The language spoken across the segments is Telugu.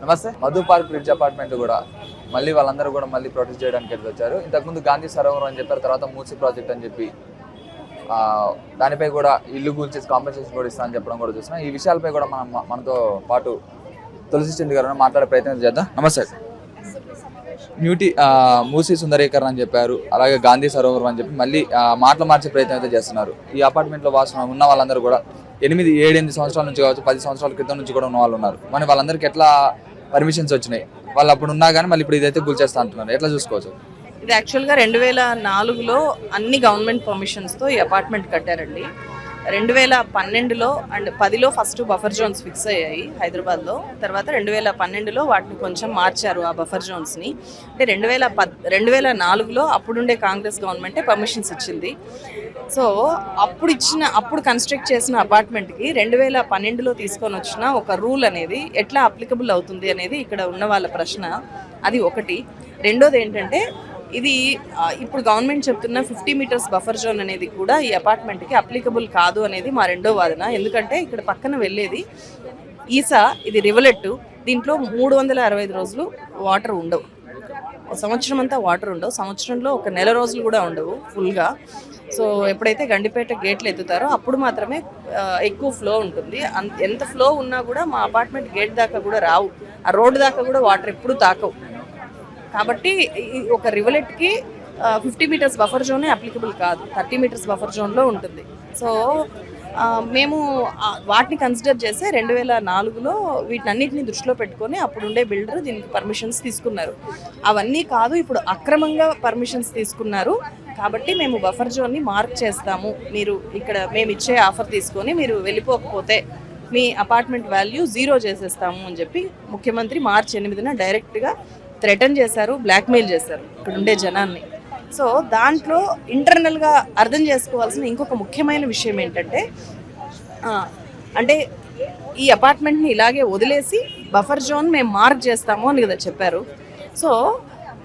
నమస్తే. మధు పార్క్ బ్రిడ్జ్ అపార్ట్మెంట్ కూడా మళ్ళీ వాళ్ళందరూ కూడా మళ్ళీ ప్రొటెస్ట్ చేయడానికి వచ్చారు. ఇంతకుముందు గాంధీ సరోవరం అని చెప్పారు, తర్వాత మూసీ ప్రాజెక్ట్ అని చెప్పి దానిపై కూడా ఇల్లు కూల్చేసి కాంపెన్సేషన్ కూడా ఇస్తా అని చెప్పడం కూడా చూస్తున్నాం. ఈ విషయాలపై కూడా మనతో పాటు తులసి చంద్ గారు మాట్లాడే ప్రయత్నం చేద్దాం. నమస్తే. మూసీ సుందరీకరణ అని చెప్పారు, అలాగే గాంధీ సరోవరం అని చెప్పి మళ్ళీ మాటలు మార్చే ప్రయత్నం అయితే చేస్తున్నారు. ఈ అపార్ట్మెంట్లో వాసన ఉన్న వాళ్ళందరూ కూడా 8 సంవత్సరాల నుంచి కావచ్చు, 10 సంవత్సరాల క్రితం నుంచి కూడా ఉన్న వాళ్ళు ఉన్నారు. మరి వాళ్ళందరికీ ఎట్లా పర్మిషన్స్ వచ్చినాయి? వాళ్ళు అప్పుడు ఉన్నా కానీ మళ్ళీ ఇప్పుడు ఇదైతే కూల్చేస్తా అంటున్నారు. ఎట్లా చూసుకోవచ్చు? ఇది యాక్చువల్గా 2004లో అన్ని గవర్నమెంట్ పర్మిషన్స్తో ఈ అపార్ట్మెంట్ కట్టారండి. 2012లో అండ్ 10లో ఫస్ట్ బఫర్ జోన్స్ ఫిక్స్ అయ్యాయి హైదరాబాద్లో. తర్వాత 2012లో వాటిని కొంచెం మార్చారు ఆ బఫర్ జోన్స్ని. అంటే 2004లో అప్పుడుండే కాంగ్రెస్ గవర్నమెంటే పర్మిషన్స్ ఇచ్చింది. సో అప్పుడు కన్స్ట్రక్ట్ చేసిన అపార్ట్మెంట్కి 2012లో తీసుకొని వచ్చిన ఒక రూల్ అనేది ఎట్లా అప్లికబుల్ అవుతుంది అనేది ఇక్కడ ఉన్న వాళ్ళ ప్రశ్న. అది ఒకటి. రెండోది ఏంటంటే ఇది ఇప్పుడు గవర్నమెంట్ చెప్తున్న 50 మీటర్స్ బఫర్ జోన్ అనేది కూడా ఈ అపార్ట్మెంట్కి అప్లికబుల్ కాదు అనేది మా రెండో వాదన. ఎందుకంటే ఇక్కడ పక్కన వెళ్ళేది ఈసా, ఇది రివలెట్. దీంట్లో 365 రోజులు వాటర్ ఉండవు, సంవత్సరం అంతా వాటర్ ఉండవు, సంవత్సరంలో ఒక నెల రోజులు కూడా ఉండవు ఫుల్గా. సో ఎప్పుడైతే గండిపేట గేట్లు ఎత్తుతారో అప్పుడు మాత్రమే ఎక్కువ ఫ్లో ఉంటుంది. ఎంత ఫ్లో ఉన్నా కూడా మా అపార్ట్మెంట్ గేట్ దాకా కూడా రావు, ఆ రోడ్డు దాకా కూడా వాటర్ ఎప్పుడు తాకవు. కాబట్టి ఒక రివలెట్కి 50 మీటర్స్ బఫర్ జోనే అప్లికబుల్ కాదు, 30 మీటర్స్ బఫర్ జోన్లో ఉంటుంది. సో మేము వాటిని కన్సిడర్ చేసి 2004లో వీటన్నిటిని దృష్టిలో పెట్టుకొని అప్పుడుండే బిల్డర్ దీనికి పర్మిషన్స్ తీసుకున్నారు. అవన్నీ కాదు, ఇప్పుడు అక్రమంగా పర్మిషన్స్ తీసుకున్నారు కాబట్టి మేము బఫర్ జోన్ని మార్క్ చేస్తాము, మీరు ఇక్కడ మేము ఇచ్చే ఆఫర్ తీసుకొని మీరు వెళ్ళిపోకపోతే మీ అపార్ట్మెంట్ వాల్యూ 0 చేసేస్తాము అని చెప్పి ముఖ్యమంత్రి March 8న డైరెక్ట్గా థ్రెటన్ చేశారు, బ్లాక్మెయిల్ చేశారు ఇక్కడ ఉండే జనాన్ని. సో దాంట్లో ఇంటర్నల్గా అర్థం చేసుకోవాల్సిన ఇంకొక ముఖ్యమైన విషయం ఏంటంటే, అంటే ఈ అపార్ట్మెంట్ని ఇలాగే వదిలేసి బఫర్ జోన్ మేము మార్క్ చేస్తాము అని కదా చెప్పారు. సో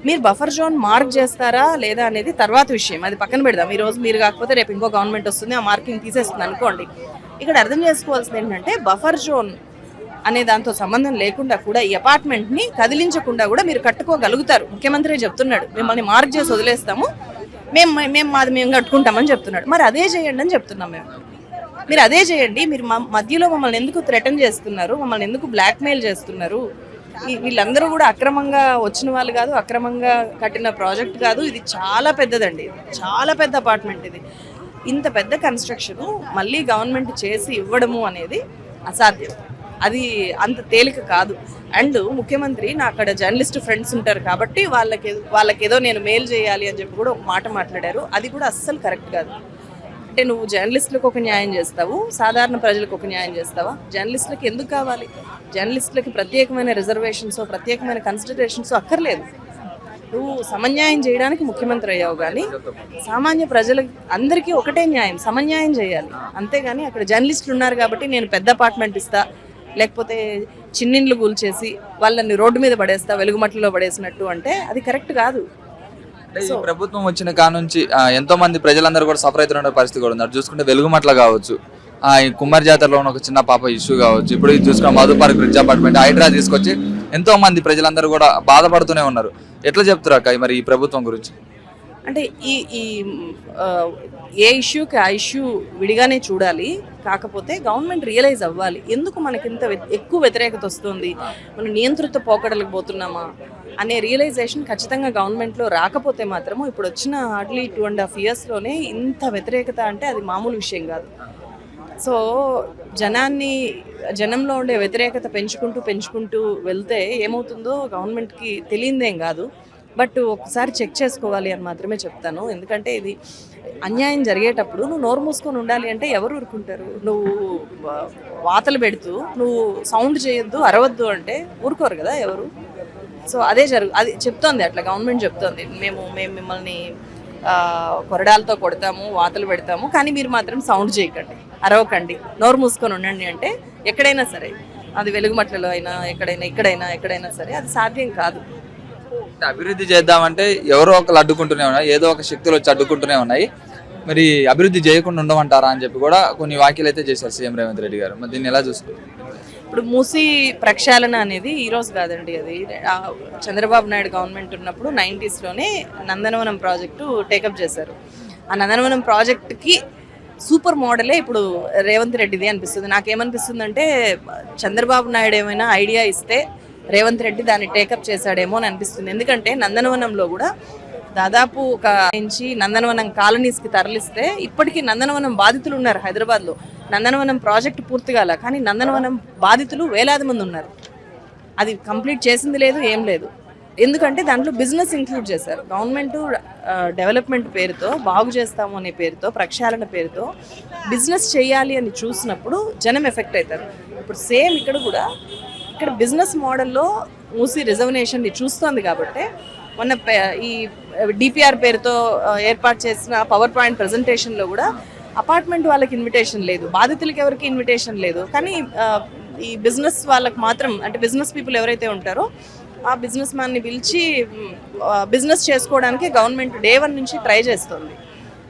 మీరు బఫర్ జోన్ మార్క్ చేస్తారా లేదా అనేది తర్వాత విషయం, అది పక్కన పెడదాం. ఈరోజు మీరు కాకపోతే రేపు ఇంకో గవర్నమెంట్ వస్తుంది, ఆ మార్కింగ్ తీసేస్తుంది అనుకోండి. ఇక్కడ అర్థం చేసుకోవాల్సింది ఏంటంటే బఫర్ జోన్ అనే దాంతో సంబంధం లేకుండా కూడా ఈ అపార్ట్మెంట్ని కదిలించకుండా కూడా మీరు కట్టుకోగలుగుతారు. ముఖ్యమంత్రి చెప్తున్నాడు మిమ్మల్ని మార్క్ చేసి వదిలేస్తాము, మేము కట్టుకుంటామని చెప్తున్నాడు. మరి అదే చేయండి అని చెప్తున్నాం మేము. మీరు అదే చేయండి. మీరు మధ్యలో మమ్మల్ని ఎందుకు థ్రెటన్ చేస్తున్నారు, మమ్మల్ని ఎందుకు బ్లాక్మెయిల్ చేస్తున్నారు? వీళ్ళందరూ కూడా అక్రమంగా వచ్చిన వాళ్ళు కాదు, అక్రమంగా కట్టిన ప్రాజెక్ట్ కాదు. ఇది చాలా పెద్దదండి, చాలా పెద్ద అపార్ట్మెంట్. ఇది ఇంత పెద్ద కన్స్ట్రక్షన్ మళ్ళీ గవర్నమెంట్ చేసి ఇవ్వడము అనేది అసాధ్యం, అది అంత తేలిక కాదు. అండ్ ముఖ్యమంత్రి నా అక్కడ జర్నలిస్ట్ ఫ్రెండ్స్ ఉంటారు కాబట్టి వాళ్ళకేదో నేను మెయిల్ చేయాలి అని చెప్పి కూడా ఒక మాట మాట్లాడారు. అది కూడా అస్సలు కరెక్ట్ కాదు. అంటే నువ్వు జర్నలిస్టులకు ఒక న్యాయం చేస్తావు, సాధారణ ప్రజలకు ఒక న్యాయం చేస్తావా? జర్నలిస్టులకు ఎందుకు కావాలి? జర్నలిస్టులకి ప్రత్యేకమైన రిజర్వేషన్స్, ప్రత్యేకమైన కన్సిడరేషన్స్ అక్కర్లేదు. నువ్వు సమన్యాయం చేయడానికి ముఖ్యమంత్రి అయ్యావు, కానీ సామాన్య ప్రజలకు అందరికీ ఒకటే న్యాయం, సమన్యాయం చేయాలి. అంతేగాని అక్కడ జర్నలిస్టులు ఉన్నారు కాబట్టి నేను పెద్ద అపార్ట్మెంట్ ఇస్తా, లేకపోతే చిన్నిండ్లు కూల్చేసి వాళ్ళని రోడ్డు మీద పడేస్తా, వెలుగుమట్లలో పడేసినట్టు అంటే అది కరెక్ట్ కాదు. ప్రభుత్వం వచ్చిన కానుంచి ఎంతో మంది ప్రజలందరూ కూడా సఫర్ అవుతున్న పరిస్థితి కూడా ఉన్నారు. చూసుకుంటే వెలుగుమట్ల కావచ్చు, ఈ కుమ్మరి జాతరలో ఉన్న ఒక చిన్న పాప ఇష్యూ కావచ్చు, ఇప్పుడు చూసుకున్న Madhu park bridge apartment HYDRAA తీసుకొచ్చి ఎంతో మంది ప్రజలందరూ కూడా బాధపడుతూనే ఉన్నారు. ఎట్లా చెప్తారు అక్క మరి ఈ ప్రభుత్వం గురించి? అంటే ఏ ఇష్యూకి ఆ ఇష్యూ విడిగానే చూడాలి. కాకపోతే గవర్నమెంట్ రియలైజ్ అవ్వాలి ఎందుకు మనకి ఇంత ఎక్కువ వ్యతిరేకత వస్తుంది, మనం నియంత్రిత పోకడలకు పోతున్నామా అనే రియలైజేషన్ ఖచ్చితంగా గవర్నమెంట్లో రాకపోతే మాత్రము ఇప్పుడు వచ్చిన హార్డ్లీ 2.5 yearsలోనే ఇంత వ్యతిరేకత అంటే అది మామూలు విషయం కాదు. సో జనంలో ఉండే వ్యతిరేకత పెంచుకుంటూ వెళ్తే ఏమవుతుందో గవర్నమెంట్కి తెలియదేం కాదు. బట్ ఒకసారి చెక్ చేసుకోవాలి అని మాత్రమే చెప్తాను. ఎందుకంటే ఇది అన్యాయం జరిగేటప్పుడు నువ్వు నోరు మూసుకొని ఉండాలి అంటే ఎవరు ఊరుకుంటారు? నువ్వు వాతలు పెడుతూ నువ్వు సౌండ్ చేయొద్దు, అరవద్దు అంటే ఊరుకోరు కదా ఎవరు. సో అది చెప్తోంది, అట్లా గవర్నమెంట్ చెప్తోంది, మేము మిమ్మల్ని కొరడాలతో కొడతాము, వాతలు పెడతాము, కానీ మీరు మాత్రం సౌండ్ చేయకండి, అరవకండి, నోరు మూసుకొని ఉండండి అంటే ఎక్కడైనా సరే, అది వెలుగుమట్లలో అయినా ఎక్కడైనా సరే అది సాధ్యం కాదు. అభివృద్ధి చేద్దామంటే ఎవరో ఒకరు అడ్డుకుంటూనే ఉన్నాయి, ఏదో ఒక శక్తులు వచ్చి అడ్డుకుంటూనే ఉన్నాయి. మరి అభివృద్ధి చేయకుండా ఉండమంటారా అని చెప్పి కూడా కొన్ని వ్యాఖ్యలు అయితే చేశారు సీఎం రేవంత్ రెడ్డి గారు. మరి దీన్ని ఎలా చూసుకుంటారు? ఇప్పుడు మూసీ ప్రక్షాళన అనేది ఈరోజు కాదండి, అది చంద్రబాబు నాయుడు గవర్నమెంట్ ఉన్నప్పుడు 90s నందనవనం ప్రాజెక్టు టేకప్ చేశారు. ఆ నందనవనం ప్రాజెక్ట్కి సూపర్ మోడలే ఇప్పుడు రేవంత్ రెడ్డిది అనిపిస్తుంది. నాకేమనిపిస్తుంది అంటే చంద్రబాబు నాయుడు ఏమైనా ఐడియా ఇస్తే రేవంత్ రెడ్డి దాన్ని టేకప్ చేశాడేమో అని అనిపిస్తుంది. ఎందుకంటే నందనవనంలో కూడా దాదాపు ఒక నుంచి నందనవనం కాలనీస్కి తరలిస్తే ఇప్పటికీ నందనవనం బాధితులు ఉన్నారు హైదరాబాద్లో. నందనవనం ప్రాజెక్టు పూర్తి కాల, కానీ నందనవనం బాధితులు వేలాది మంది ఉన్నారు. అది కంప్లీట్ చేసింది లేదు, ఏం లేదు. ఎందుకంటే దాంట్లో బిజినెస్ ఇంక్లూడ్ చేశారు. గవర్నమెంట్ డెవలప్మెంట్ పేరుతో, బాగు చేస్తాము అనే పేరుతో, ప్రక్షాళన పేరుతో బిజినెస్ చేయాలి అని చూసినప్పుడు జనం ఎఫెక్ట్ అవుతారు. ఇప్పుడు సేమ్ ఇక్కడ కూడా ఇక్కడ బిజినెస్ మోడల్లో మూసీ రిజర్వనేషన్ని చూస్తోంది. కాబట్టి మొన్న ఈ డిపిఆర్ పేరుతో ఏర్పాటు చేసిన పవర్ పాయింట్ ప్రజెంటేషన్లో కూడా అపార్ట్మెంట్ వాళ్ళకి ఇన్విటేషన్ లేదు, బాధితులకి ఎవరికి ఇన్విటేషన్ లేదు. కానీ ఈ బిజినెస్ వాళ్ళకి మాత్రం, అంటే బిజినెస్ పీపుల్ ఎవరైతే ఉంటారో ఆ బిజినెస్ మ్యాన్ని పిలిచి బిజినెస్ చేసుకోవడానికి గవర్నమెంట్ డే 1 నుంచి ట్రై చేస్తుంది.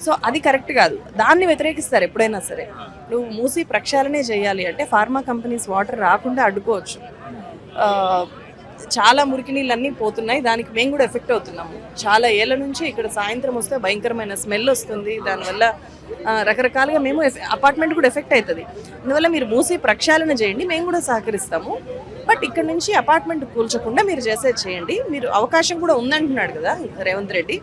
సో అది కరెక్ట్ కాదు, దాన్ని వ్యతిరేకిస్తారు ఎప్పుడైనా సరే. నువ్వు మూసీ ప్రక్షాళనే చేయాలి అంటే ఫార్మా కంపెనీస్ వాటర్ రాకుండా అడ్డుకోవచ్చు. చాలా మురికి నీళ్ళన్నీ పోతున్నాయి, దానికి మేము కూడా ఎఫెక్ట్ అవుతున్నాము. చాలా ఏళ్ళ నుంచి ఇక్కడ సాయంత్రం వస్తే భయంకరమైన స్మెల్ వస్తుంది, దానివల్ల రకరకాలుగా మేము అపార్ట్మెంట్ కూడా ఎఫెక్ట్ అవుతుంది. అందువల్ల మీరు మూసీ ప్రక్షాళన చేయండి, మేము కూడా సహకరిస్తాము. బట్ ఇక్కడ నుంచి అపార్ట్మెంట్ కూల్చకుండా మీరు చేసేది చేయండి. మీరు అవకాశం కూడా ఉందంటున్నాడు కదా రేవంత్ రెడ్డి.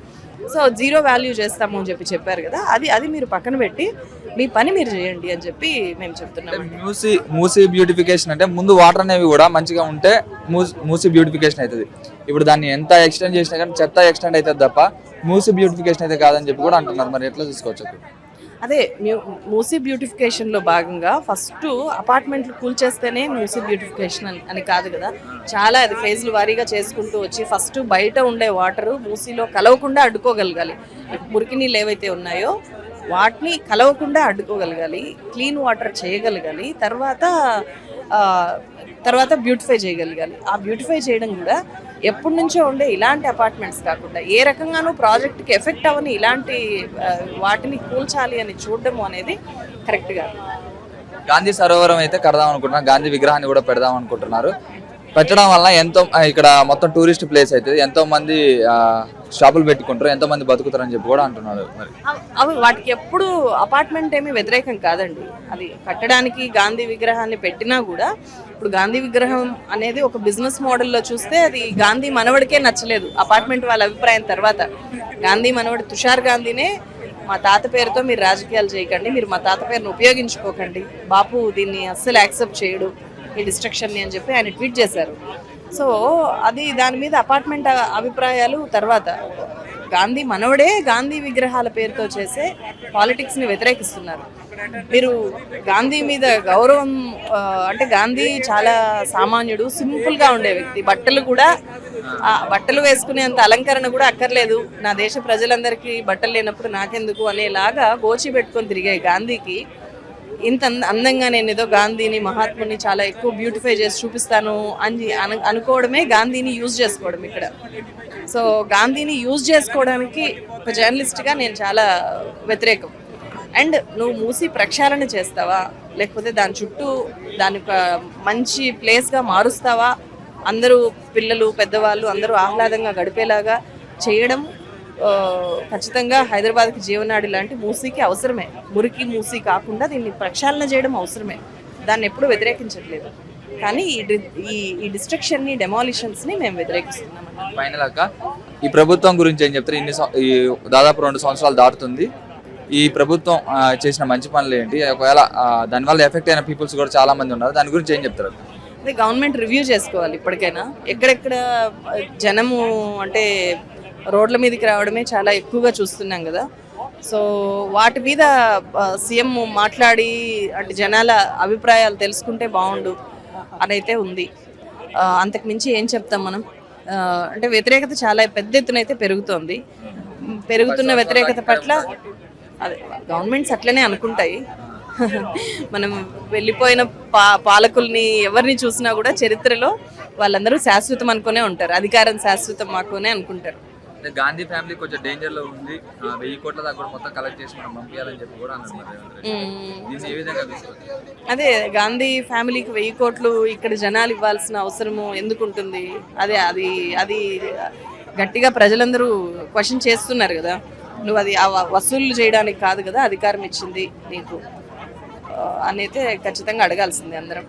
సో 0 వాల్యూ చేస్తాము అని చెప్పారు కదా, అది మీరు పక్కన పెట్టి మీ పని మీరు చేయండి అని చెప్పి మేము చెప్తున్నాం. మూసీ బ్యూటిఫికేషన్ అంటే ముందు వాటర్ అనేవి కూడా మంచిగా ఉంటే మూసీ బ్యూటిఫికేషన్ అవుతుంది. ఇప్పుడు దాన్ని ఎంత ఎక్స్టెండ్ చేసినా కానీ చెత్త ఎక్స్టెండ్ అవుతుంది తప్ప మూసీ బ్యూటిఫికేషన్ అయితే కాదని చెప్పి కూడా అంటున్నారు. మరి ఎట్లా చూసుకోవచ్చు? అదే మూసీ బ్యూటిఫికేషన్లో భాగంగా ఫస్ట్ అపార్ట్మెంట్లు కూల్చేస్తేనే మూసీ బ్యూటిఫికేషన్ అని కాదు కదా, చాలా అది ఫేజ్లు వారీగా చేసుకుంటూ వచ్చి ఫస్ట్ బయట ఉండే వాటరు మూసీలో కలవకుండా అడ్డుకోగలగాలి. మురికి నీళ్ళు ఏవైతే ఉన్నాయో వాటిని కలవకుండా అడ్డుకోగలగాలి, క్లీన్ వాటర్ చేయగలగాలి, తర్వాత బ్యూటిఫై చేయగలగాలి. ఆ బ్యూటిఫై చేయడం కూడా ఎప్పటి నుంచో ఉండే ఇలాంటి అపార్ట్మెంట్స్ కాకుండా ఏ రకంగానూ ప్రాజెక్ట్కి ఎఫెక్ట్ అవ్వని ఇలాంటి వాటిని కూల్చాలి అని చూడడము అనేది కరెక్ట్ కాదు. గాంధీ సరోవరం అయితే కడదాం అనుకుంటున్నారు, గాంధీ విగ్రహాన్ని కూడా పెడదాం అనుకుంటున్నారు. పెట్టడం వల్ల ఎంతో ఇక్కడ మొత్తం టూరిస్ట్ ప్లేస్ అవుతుంది, ఎంతో మంది షాపులు పెట్టుకుంటారు, ఎంతో మంది బతుకుతారని చెప్పి కూడా అంటున్నారు. మరి అవి వాటికి ఎప్పుడు అపార్ట్మెంట్ ఏమీ వ్యతిరేకం కాదండి. అది కట్టడానికి గాంధీ విగ్రహాన్ని పెట్టినా కూడా ఇప్పుడు గాంధీ విగ్రహం అనేది ఒక బిజినెస్ మోడల్లో చూస్తే అది గాంధీ మనవడికే నచ్చలేదు అపార్ట్మెంట్ వాళ్ళ అభిప్రాయం. తర్వాత గాంధీ మనవడి తుషార్ గాంధీనే మా తాత పేరుతో మీరు రాజకీయాలు చేయకండి, మీరు మా తాత పేరును ఉపయోగించుకోకండి, బాపు దీన్ని అస్సలు యాక్సెప్ట్ చేయడు ఈ డిస్ట్రక్షన్ని అని చెప్పి ఆయన ట్వీట్ చేశారు. సో అది దాని మీద అపార్ట్మెంట్ అభిప్రాయాలు. తర్వాత గాంధీ మనవడే గాంధీ విగ్రహాల పేరుతో చేసే పాలిటిక్స్ని వ్యతిరేకిస్తున్నారు. మీరు గాంధీ మీద గౌరవం, అంటే గాంధీ చాలా సామాన్యుడు, సింపుల్గా ఉండే వ్యక్తి, బట్టలు కూడా బట్టలు వేసుకునేంత అలంకరణ కూడా అక్కర్లేదు, నా దేశ ప్రజలందరికీ బట్టలు లేనప్పుడు నాకెందుకు అనేలాగా గోచి పెట్టుకొని తిరిగే గాంధీకి ఇంత అందంగా నేను ఏదో గాంధీని మహాత్ముని చాలా ఎక్కువ బ్యూటిఫై చేసి చూపిస్తాను అని అనుకోవడమే గాంధీని యూజ్ చేసుకోవడం ఇక్కడ. సో గాంధీని యూజ్ చేసుకోవడానికి ఒక జర్నలిస్ట్గా నేను చాలా వ్యతిరేకం. అండ్ నువ్వు మూసీ ప్రక్షాళన చేస్తావా, లేకపోతే దాని చుట్టూ దాని ఒక మంచి ప్లేస్గా మారుస్తావా, అందరూ పిల్లలు పెద్దవాళ్ళు అందరూ ఆహ్లాదంగా గడిపేలాగా చేయడం ఖచ్చితంగా హైదరాబాద్కి జీవనాడి లాంటి మూసీకి అవసరమే. మురికి మూసీ కాకుండా దీన్ని ప్రక్షాళన చేయడం అవసరమే, దాన్ని ఎప్పుడూ వ్యతిరేకించట్లేదు. కానీ ఈ డిస్ట్రక్షన్ని, డెమాలిషన్స్ని మేము వ్యతిరేకిస్తున్నాం. ఫైనల్ అక్క, ఈ ప్రభుత్వం గురించి ఏం చెప్తారు? ఈ దాదాపు 2 సంవత్సరాలు దాటుతుంది, ఈ ప్రభుత్వం చేసిన మంచి పనులు ఏంటి, ఒకవేళ దానివల్ల ఎఫెక్ట్ అయిన పీపుల్స్ కూడా చాలా మంది ఉన్నారు, దాని గురించి ఏం చెప్తారు? అదే గవర్నమెంట్ రివ్యూ చేసుకోవాలి ఇప్పటికైనా. ఎక్కడెక్కడ జనము అంటే రోడ్ల మీదకి రావడమే చాలా ఎక్కువగా చూస్తున్నాం కదా. సో వాటి మీద సీఎం మాట్లాడి అంటే జనాల అభిప్రాయాలు తెలుసుకుంటే బాగుండు అనైతే ఉంది. అంతకుమించి ఏం చెప్తాం మనం? అంటే వ్యతిరేకత చాలా పెద్ద ఎత్తున అయితే పెరుగుతోంది. పెరుగుతున్న వ్యతిరేకత పట్ల అదే గవర్నమెంట్స్ అట్లనే అనుకుంటాయి. మనం వెళ్ళిపోయిన పాలకుల్ని ఎవరిని చూసినా కూడా చరిత్రలో వాళ్ళందరూ శాశ్వతం అనుకునే ఉంటారు, అధికారం శాశ్వతం అనుకునే అనుకుంటారు. అంటే గాంధీ ఫ్యామిలీ కొంచెం డేంజర్ లో ఉంది, 1000 కోట్ల దాకా కూడా మొత్తం కలెక్ట్ చేసి మనం పంపించాలని చెప్పి కూడా అన్నారు రేవంత్ రెడ్డి. దీన్ని ఏ విధంగా తీసుకోవచ్చు? అదే గాంధీ ఫ్యామిలీకి 1000 కోట్లు ఇక్కడ జనాలు ఇవ్వాల్సిన అవసరము ఎందుకు ఉంటుంది? అదే అది అది గట్టిగా ప్రజలందరూ క్వశ్చన్ చేస్తున్నారు కదా. నువ్వు అది వసూలు చేయడానికి కాదు కదా అధికారం ఇచ్చింది నీకు, అనైతే ఖచ్చితంగా అడగాల్సిందే అందరం.